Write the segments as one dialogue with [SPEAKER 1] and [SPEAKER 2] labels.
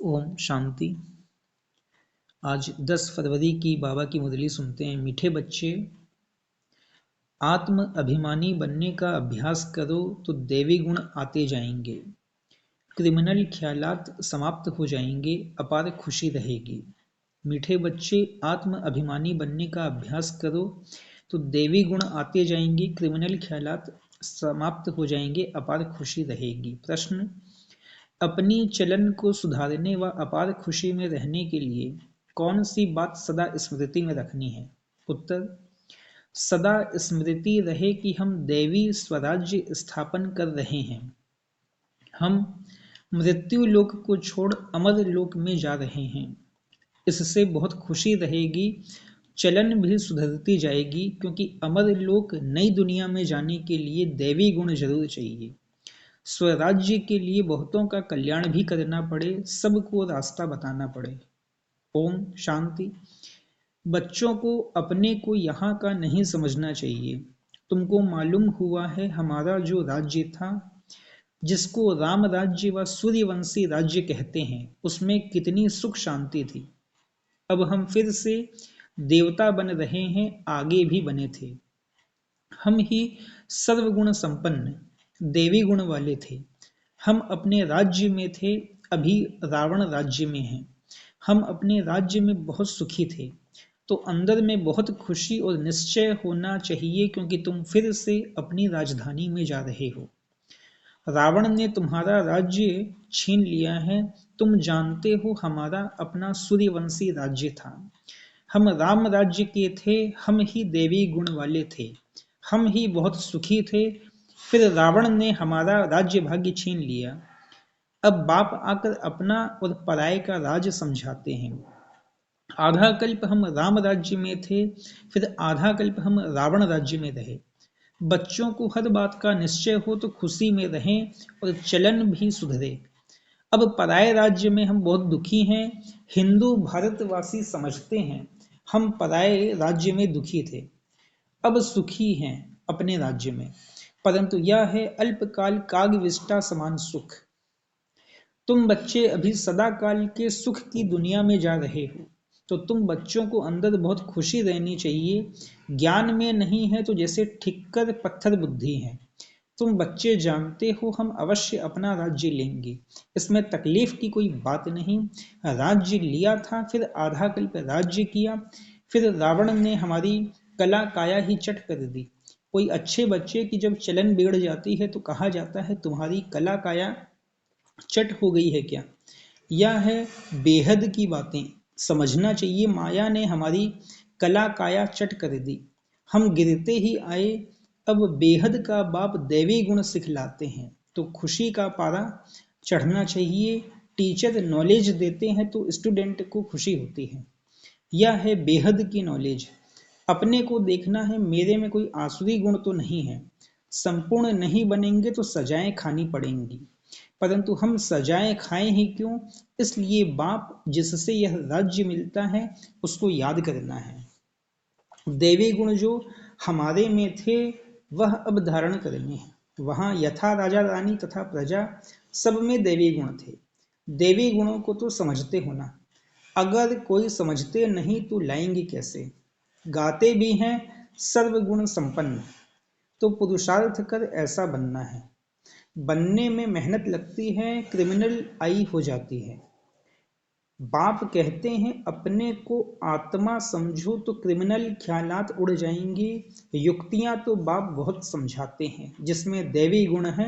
[SPEAKER 1] ओम शांति। आज 10 फरवरी की बाबा की मुरली सुनते हैं। मीठे बच्चे, आत्म अभिमानी बनने का अभ्यास करो तो दैवी गुण आते जाएंगे, क्रिमिनल ख्यालात समाप्त हो जाएंगे, अपार खुशी रहेगी। मीठे बच्चे, आत्म अभिमानी बनने का अभ्यास करो तो दैवी गुण आते जाएंगे, क्रिमिनल ख्यालात समाप्त हो जाएंगे, अपार खुशी रहेगी। प्रश्न: अपनी चलन को सुधारने व अपार खुशी में रहने के लिए कौन सी बात सदा स्मृति में रखनी है? उत्तर: सदा स्मृति रहे कि हम दैवी स्वराज्य स्थापन कर रहे हैं। हम मृत्यु लोक को छोड़ अमर लोक में जा रहे हैं। इससे बहुत खुशी रहेगी, चलन भी सुधरती जाएगी, क्योंकि अमर लोक नई दुनिया में जाने के लिए दैवी गुण जरूर चाहिए। स्वराज्य के लिए बहुतों का कल्याण भी करना पड़े, सबको रास्ता बताना पड़े। ओम शांति। बच्चों को अपने को यहाँ का नहीं समझना चाहिए। तुमको मालूम हुआ है हमारा जो राज्य था, जिसको राम राज्य व सूर्यवंशी राज्य कहते हैं, उसमें कितनी सुख शांति थी। अब हम फिर से देवता बन रहे हैं, आगे भी बने थे। हम ही सर्वगुण संपन्न देवी गुण वाले थे। हम अपने राज्य में थे, अभी रावण राज्य में हैं। हम अपने राज्य में बहुत सुखी थे, तो अंदर में बहुत खुशी और निश्चय होना चाहिए, क्योंकि तुम फिर से अपनी राजधानी में जा रहे हो। रावण ने तुम्हारा राज्य छीन लिया है। तुम जानते हो हमारा अपना सूर्यवंशी राज्य था। हम राम राज्य के थे, हम ही देवी गुण वाले थे, हम ही बहुत सुखी थे। फिर रावण ने हमारा राज्य भाग्य छीन लिया। अब बाप आकर अपना और पराये का राज समझाते हैं। आधा कल्प हम राम राज्य में थे, फिर आधा कल्प हम रावण राज्य में रहे। बच्चों को हर बात का निश्चय हो तो खुशी में रहें और चलन भी सुधरे। अब पराये राज्य में हम बहुत दुखी हैं। हिंदू भारतवासी समझते हैं हम पराये राज्य में दुखी थे, अब सुखी हैं अपने राज्य में, परंतु यह है अल्पकाल काग विष्टा समान सुख। तुम बच्चे अभी सदा काल के सुख की दुनिया में जा रहे हो, तो तुम बच्चों को अंदर बहुत खुशी रहनी चाहिए। ज्ञान में नहीं है तो जैसे ठिक्कर पत्थर बुद्धि है। तुम बच्चे जानते हो हम अवश्य अपना राज्य लेंगे, इसमें तकलीफ की कोई बात नहीं। राज्य लिया था, फिर आधा कल्प राज्य किया, फिर रावण ने हमारी कला काया ही चट कर दी। कोई अच्छे बच्चे की जब चलन बिगड़ जाती है तो कहा जाता है तुम्हारी कला काया चट हो गई है क्या? यह है बेहद की बातें समझना चाहिए। माया ने हमारी कला काया चट कर दी, हम गिरते ही आए। अब बेहद का बाप दैवी गुण सिखलाते हैं, तो खुशी का पारा चढ़ना चाहिए। टीचर नॉलेज देते हैं तो स्टूडेंट को खुशी होती है। यह है बेहद की नॉलेज। अपने को देखना है, मेरे में कोई आसुरी गुण तो नहीं है। संपूर्ण नहीं बनेंगे तो सजाएं खानी पड़ेंगी, परंतु हम सजाएं खाएं ही क्यों, इसलिए बाप जिससे यह राज्य मिलता है उसको याद करना है। देवी गुण जो हमारे में थे वह अब धारण करने हैं। वहां यथा राजा रानी तथा प्रजा सब में देवी गुण थे। देवी गुणों को तो समझते होना, अगर कोई समझते नहीं तो लाएंगे कैसे? गाते भी हैं सर्वगुण संपन्न, तो पुरुषार्थ कर ऐसा बनना है। बनने में मेहनत लगती है, क्रिमिनल आई हो जाती है। बाप कहते हैं अपने को आत्मा समझो तो क्रिमिनल ख्यालात उड़ जाएंगे। युक्तियां तो बाप बहुत समझाते हैं। जिसमें दैवी गुण है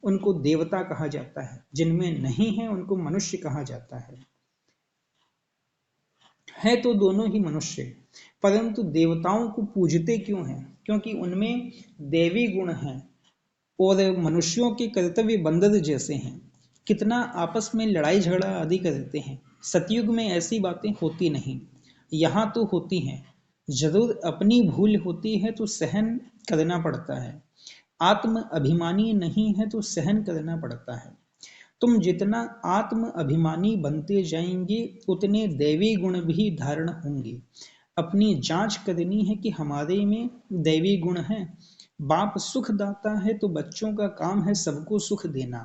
[SPEAKER 1] उनको देवता कहा जाता है, जिनमें नहीं है उनको मनुष्य कहा जाता है तो दोनों ही मनुष्य, परंतु देवताओं को पूजते क्यों हैं? क्योंकि उनमें देवी गुण हैं और मनुष्यों के कर्तव्य बंदर जैसे हैं। कितना आपस में लड़ाई झगड़ा आदि करते हैं। सतयुग में ऐसी बातें होती नहीं, यहाँ तो होती हैं। जरूर अपनी भूल होती है तो सहन करना पड़ता है। आत्म अभिमानी नहीं है तो सहन करना पड़ता है। तुम जितना आत्म अभिमानी बनते जाएंगे उतने दैवी गुण भी धारण होंगे। अपनी जांच करनी है कि हमारे में दैवी गुण है। बाप सुख दाता है तो बच्चों का काम है सबको सुख देना।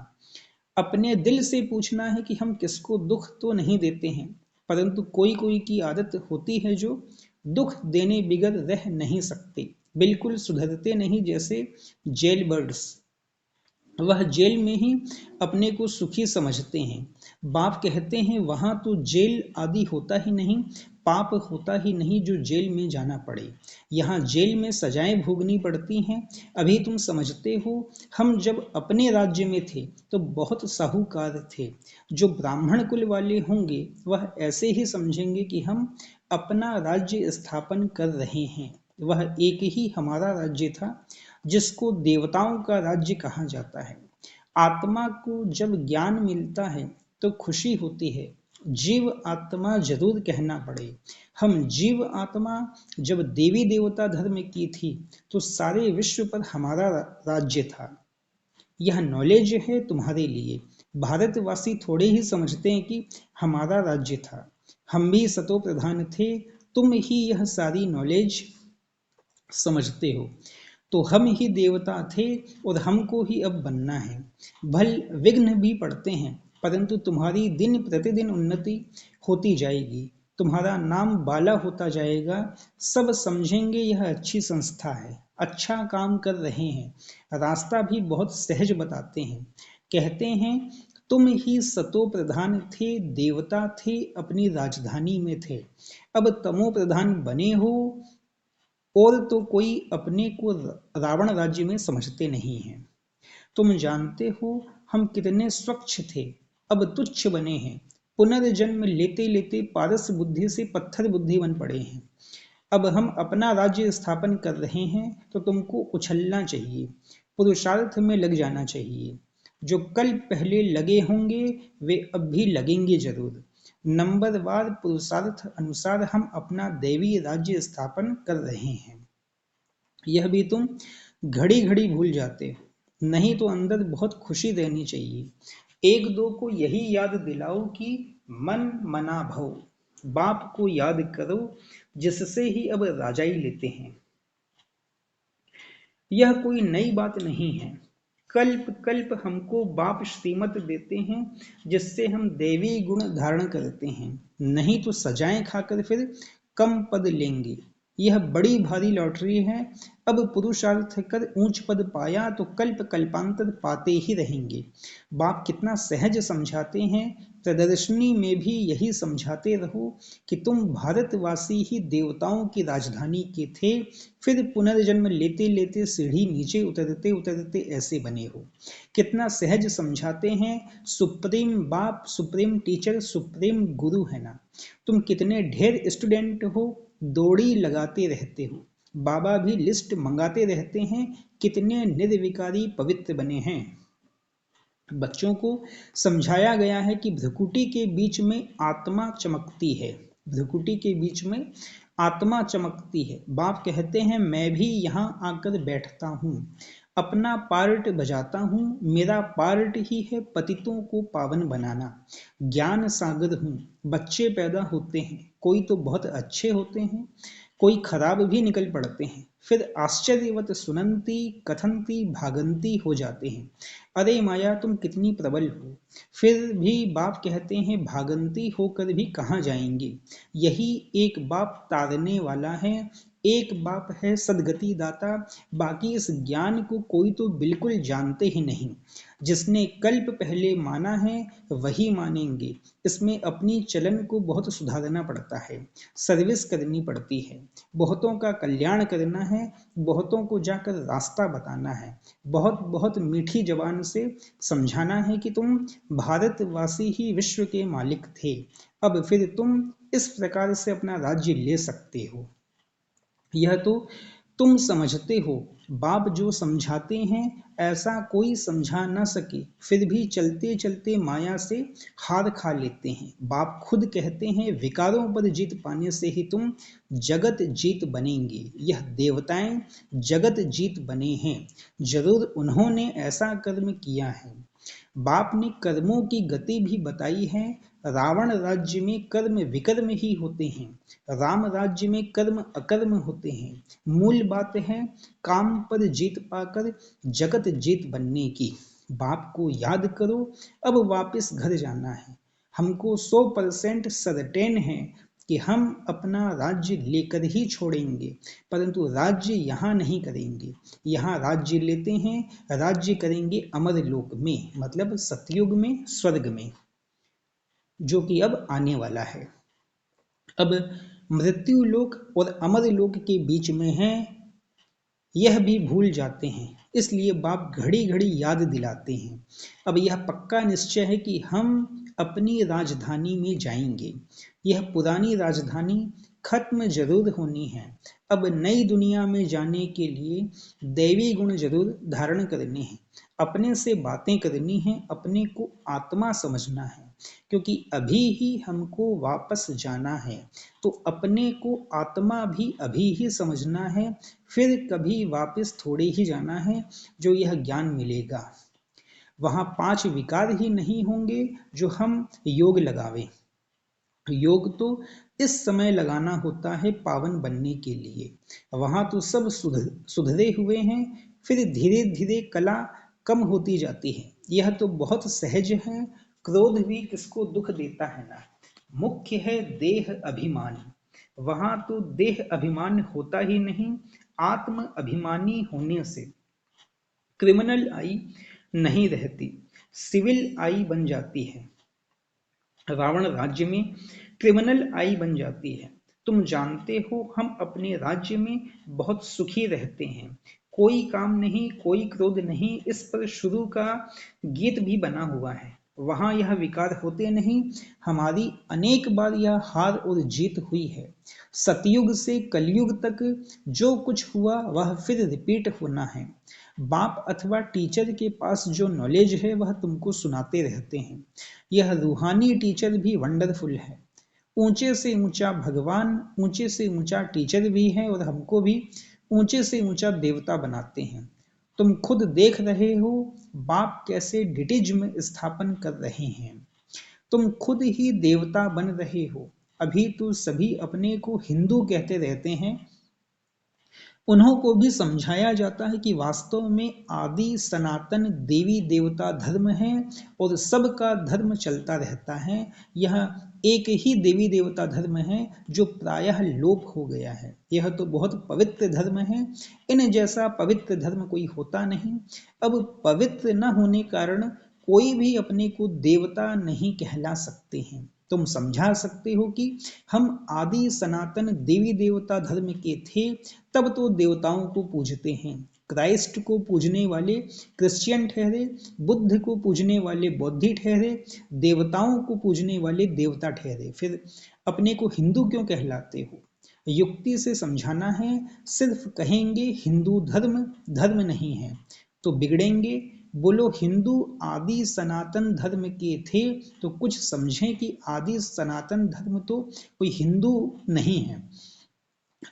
[SPEAKER 1] अपने दिल से पूछना है कि हम किसको दुख तो नहीं देते हैं, परंतु कोई कोई की आदत होती है जो दुख देने बिगर रह नहीं सकते, बिल्कुल सुधरते नहीं, जैसे जेल बर्ड्स। वह जेल में ही अपने को सुखी समझते हैं। बाप कहते हैं वहां तो जेल आदि होता ही नहीं, पाप होता ही नहीं जो जेल में जाना पड़े। यहाँ जेल में सजाएं भोगनी पड़ती हैं। अभी तुम समझते हो, हम जब अपने राज्य में थे तो बहुत साहूकार थे। जो ब्राह्मण कुल वाले होंगे वह ऐसे ही समझेंगे कि हम अपना राज्य स्थापन कर रहे हैं। वह एक ही हमारा राज्य था जिसको देवताओं का राज्य कहा जाता है। आत्मा को जब ज्ञान मिलता है तो खुशी होती है। जीव आत्मा जरूर कहना पड़े। हम जीव आत्मा जब देवी देवता धर्म की थी तो सारे विश्व पर हमारा राज्य था। यह नॉलेज है तुम्हारे लिए। भारतवासी थोड़े ही समझते हैं कि हमारा राज्य था। हम भी सतो प्रधान थे, तुम ही यह सारी नॉलेज समझते हो। तो हम ही देवता थे और हमको ही अब बनना है। भल विघ्न भी पड़ते हैं, परंतु तुम्हारी दिन प्रतिदिन उन्नति होती जाएगी। तुम्हारा नाम बाला होता जाएगा। सब समझेंगे यह अच्छी संस्था है, अच्छा काम कर रहे हैं। रास्ता भी बहुत सहज बताते हैं। कहते हैं तुम ही सतो प्रधान थे, देवता थे, अपनी राजधानी में थे। अब तमो प्रधान बने हो, और तो कोई अपने को रावण राज्य में समझते नहीं हैं। तुम जानते हो हम कितने स्वच्छ थे, अब तुच्छ बने हैं। पुनर्जन्म लेते लेते पारस बुद्धि से पत्थर बुद्धि बन पड़े हैं। अब हम अपना राज्य स्थापन कर रहे हैं तो तुमको उछलना चाहिए, पुरुषार्थ में लग जाना चाहिए। जो कल पहले लगे होंगे वे अब भी लगेंगे जरूर। नंबरवार पुरुषार्थ अनुसार हम अपना दैवी राज्य स्थापन कर रहे हैं। यह भी तुम घड़ी घड़ी भूल जाते हो। नहीं तो अंदर बहुत खुशी रहनी चाहिए। एक दो को यही याद दिलाओ कि मन मना भव। बाप को याद करो जिससे ही अब राजाई लेते हैं। यह कोई नई बात नहीं है। कल्प कल्प हमको बाप श्रीमत देते हैं जिससे हम देवी गुण धारण करते हैं। नहीं तो सजाएं खाकर फिर कम पद लेंगे। यह बड़ी भारी लॉटरी है। अब पुरुषार्थ कर ऊंच पद पाया तो कल्प कल्पांतर पाते ही रहेंगे। बाप कितना सहज समझाते हैं। प्रदर्शनी में भी यही समझाते रहो कि तुम भारतवासी ही देवताओं की राजधानी के थे, फिर पुनर्जन्म लेते लेते सीढ़ी नीचे उतरते उतरते ऐसे बने हो। कितना सहज समझाते हैं। सुप्रीम बाप, सुप्रीम टीचर, सुप्रीम गुरु है ना। तुम कितने ढेर स्टूडेंट हो, दौड़ी लगाते रहते हो। बाबा भी लिस्ट मंगाते रहते हैं। कितने निर्विकारी पवित्र बने हैं। बच्चों को समझाया गया है कि भ्रुकुटी के बीच में आत्मा चमकती है। भ्रुकुटी के बीच में आत्मा चमकती है। बाप कहते हैं मैं भी यहाँ आकर बैठता हूँ, अपना पार्ट बजाता हूँ। मेरा पार्ट ही है पतितों को पावन बनाना। ज्ञान सागर हूँ। बच्चे पैदा होते हैं, कोई तो बहुत अच्छे होते हैं, कोई खराब भी निकल पड़ते हैं, फिर आश्चर्यवत सुनंती कथनती भागंती हो जाते हैं। अरे माया तुम कितनी प्रबल हो। फिर भी बाप कहते हैं भागंती होकर भी कहाँ जाएंगे। यही एक बाप तारने वाला है। एक बाप है सदगति दाता। बाकी इस ज्ञान को कोई तो बिल्कुल जानते ही नहीं। जिसने कल्प पहले माना है वही मानेंगे। इसमें अपनी चलन को बहुत सुधारना पड़ता है, सर्विस करनी पड़ती है, बहुतों का कल्याण करना है, बहुतों को जाकर रास्ता बताना है, बहुत बहुत मीठी जबान से समझाना है कि तुम भारतवासी ही विश्व के मालिक थे। अब फिर तुम इस प्रकार से अपना राज्य ले सकते हो। यह तो तुम समझते हो। बाप जो समझाते हैं ऐसा कोई समझा न सके, फिर भी चलते चलते माया से हार खा लेते हैं। बाप खुद कहते हैं विकारों पर जीत पाने से ही तुम जगत जीत बनेंगे। यह देवताएं जगत जीत बने हैं, जरूर उन्होंने ऐसा कर्म किया है। बाप ने कर्मों की गति भी बताई है। रावण राज्य में कर्म विकर्म ही होते हैं, राम राज्य में कर्म अकर्म होते हैं। मूल बात है काम पर जीत पाकर जगत जीत बनने की। बाप को याद करो, अब वापस घर जाना है। हमको 100% सर्टेन है कि हम अपना राज्य लेकर ही छोड़ेंगे, परंतु राज्य यहाँ नहीं करेंगे। यहाँ राज्य लेते हैं, राज्य करेंगे अमर लोक में, मतलब सतयुग में, स्वर्ग में, जो कि अब आने वाला है। अब मृत्यु लोक और अमर लोक के बीच में है, यह भी भूल जाते हैं, इसलिए बाप घड़ी घड़ी याद दिलाते हैं। अब यह पक्का निश्चय है कि हम अपनी राजधानी में जाएंगे। यह पुरानी राजधानी खत्म जरूर होनी है। अब नई दुनिया में जाने के लिए दैवी गुण जरूर धारण करने हैं, अपने से बातें करनी है, अपने को आत्मा समझना है, क्योंकि अभी ही हमको वापस जाना है, तो अपने को आत्मा भी अभी ही समझना है, फिर कभी वापस थोड़े ही जाना है जो यह ज्ञान मिलेगा। वहां 5 विकार ही नहीं होंगे जो हम योग लगावे। योग तो इस समय लगाना होता है पावन बनने के लिए। वहां तो सब सुधरे हुए हैं, फिर धीरे धीरे कला कम होती जाती है। यह तो बहुत सहज है, क्रोध भी किसको दुख देता है ना। मुख्य है देह अभिमान। वहां तो देह अभिमान होता ही नहीं, आत्म अभिमानी होने से क्रिमिनल आई नहीं रहती, सिविल आई बन जाती है। रावण राज्य में क्रिमिनल आई बन जाती है। तुम जानते हो हम अपने राज्य में बहुत सुखी रहते हैं, कोई काम नहीं, कोई क्रोध नहीं, इस पर शुरू का गीत भी बना हुआ है। वहां यह विकार होते नहीं, हमारी अनेक बार यह हार और जीत हुई है। सतयुग से कलयुग तक जो कुछ हुआ वह फिर रिपीट होना है। बाप अथवा टीचर के पास जो नॉलेज है वह तुमको सुनाते रहते हैं। यह रूहानी टीचर भी वंडरफुल है। ऊंचे से ऊंचा भगवान, ऊंचे से ऊंचा टीचर भी है, और हमको भी ऊंचे से ऊंचा देवता बनाते हैं। तुम खुद देख रहे हो बाप कैसे डिटिज्म स्थापन कर रहे हैं। तुम खुद ही देवता बन रहे हो। अभी तो सभी अपने को हिंदू कहते रहते हैं, उन्हों को भी समझाया जाता है कि वास्तव में आदि सनातन देवी देवता धर्म है और सबका धर्म चलता रहता है। यह एक ही देवी देवता धर्म है जो प्रायः लोप हो गया है। यह तो बहुत पवित्र धर्म है, इन जैसा पवित्र धर्म कोई होता नहीं। अब पवित्र न होने कारण कोई भी अपने को देवता नहीं कहला सकते हैं। तुम समझा सकते हो कि हम आदि सनातन देवी देवता धर्म के थे, तब तो देवताओं को पूजते हैं। क्राइस्ट को पूजने वाले क्रिश्चियन ठहरे, बुद्ध को पूजने वाले बौद्धि ठहरे, देवताओं को पूजने वाले देवता ठहरे, फिर अपने को हिंदू क्यों कहलाते हो। युक्ति से समझाना है, सिर्फ कहेंगे हिंदू धर्म धर्म नहीं है तो बिगड़ेंगे। बोलो हिंदू आदि सनातन धर्म के थे, तो कुछ समझें कि आदि सनातन धर्म तो कोई हिंदू नहीं है।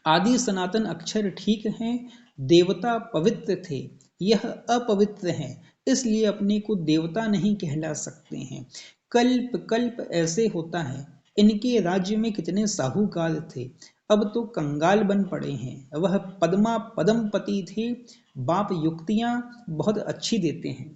[SPEAKER 1] आदि सनातन अक्षर ठीक हैं, देवता पवित्र थे, यह अपवित्र हैं, इसलिए अपने को देवता नहीं कहला सकते हैं। कल्प कल्प ऐसे होता है। इनके राज्य में कितने साहूकार थे, अब तो कंगाल बन पड़े हैं। वह पद्मा पदमपति थे। बाप युक्तियां बहुत अच्छी देते हैं।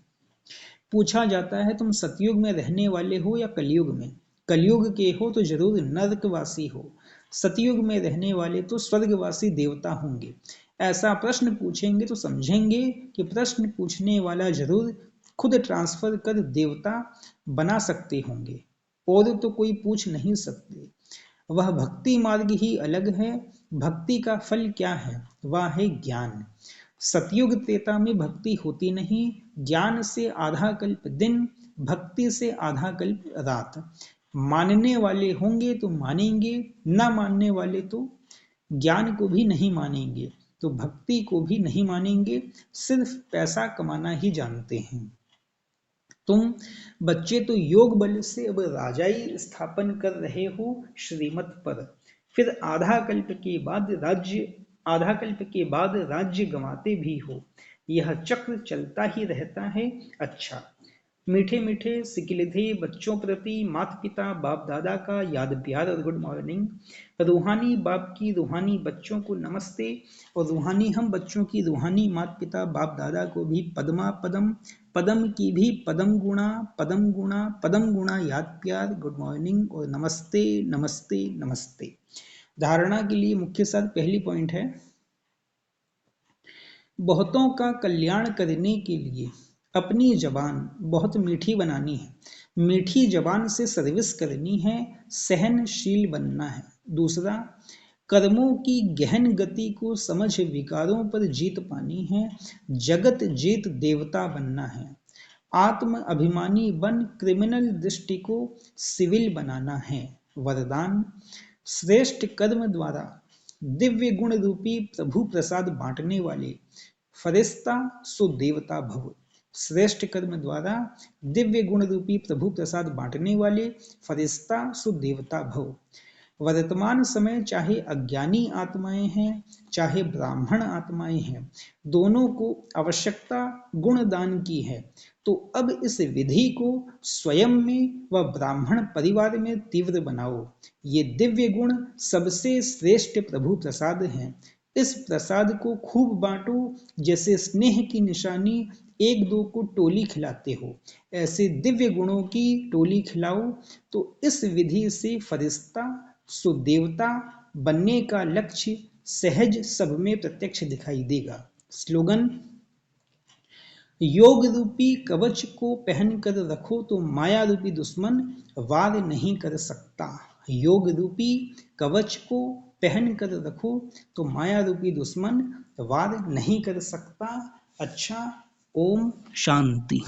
[SPEAKER 1] पूछा जाता है तुम सतयुग में रहने वाले हो या कलयुग में। कलयुग के हो तो जरूर नरकवासी हो, सतयुग में रहने वाले तो स्वर्गवासी देवता होंगे। ऐसा प्रश्न पूछेंगे तो समझेंगे कि प्रश्न पूछने वाला जरूर खुद ट्रांसफर कर देवता बना सकते होंगे, और तो कोई पूछ नहीं सकते। वह भक्ति मार्ग ही अलग है। भक्ति का फल क्या है, वह है ज्ञान। सतयुग त्रेता में भक्ति होती नहीं, ज्ञान से आधा कल्प दिन, भक्ति से आधा कल्प रात। मानने वाले होंगे तो मानेंगे, न मानने वाले तो ज्ञान को भी नहीं मानेंगे, तो भक्ति को भी नहीं मानेंगे, सिर्फ पैसा कमाना ही जानते हैं। तुम बच्चे तो योग बल से अब राजाई स्थापन कर रहे हो श्रीमत पर, फिर आधा कल्प के बाद राज्य गंवाते भी हो। यह चक्र चलता ही रहता है। अच्छा, मीठे मीठे सिकिलधे बच्चों प्रति माता पिता बाप दादा का याद प्यार और गुड मॉर्निंग। रूहानी बाप की रूहानी बच्चों को नमस्ते, और रूहानी हम बच्चों की रूहानी माता पिता बाप दादा को भी पद्मा पदम पदम की भी पदम गुणा पदम गुणा पदम गुणा याद प्यार, गुड मॉर्निंग और नमस्ते नमस्ते नमस्ते। धारणा के लिए मुख्य सार पहली पॉइंट है, बहुतों का कल्याण करने के लिए अपनी जबान बहुत मीठी बनानी है। मीठी जबान से सर्विस करनी है, सहनशील बनना है। दूसरा, कर्मों की गहन गति को समझ विकारों पर जीत पानी है, जगत जीत देवता बनना है। आत्म अभिमानी बन क्रिमिनल दृष्टि को सिविल बनाना है। वरदान, श्रेष्ठ कर्म द्वारा दिव्य गुण रूपी प्रभु प्रसाद बांटने वाले फरिश्ता सो देवता भव। श्रेष्ठ कर्म द्वारा दिव्य गुण रूपी प्रभु प्रसाद बांटने वाले फरिश्ता सो देवता भव। वर्तमान समय चाहे अज्ञानी आत्माएं हैं चाहे ब्राह्मण आत्माएं हैं, दोनों को आवश्यकता गुणदान की है। तो अब इस विधि को स्वयं में व ब्राह्मण परिवार में तीव्र बनाओ। ये दिव्य गुण सबसे श्रेष्ठ प्रभु प्रसाद हैं। इस प्रसाद को खूब बांटो, जैसे स्नेह की निशानी एक दो को टोली खिलाते हो, ऐसे दिव्य गुणों की टोली खिलाओ। तो इस विधि से फरिश्ता सो देवता बनने का लक्ष्य सहज सब में प्रत्यक्ष दिखाई देगा। स्लोगन, योग रूपी कवच को पहनकर रखो तो माया रूपी दुश्मन वार नहीं कर सकता। योग रूपी कवच को पहन कर रखो तो माया रूपी दुश्मन वार नहीं कर सकता। अच्छा, ओम शांति।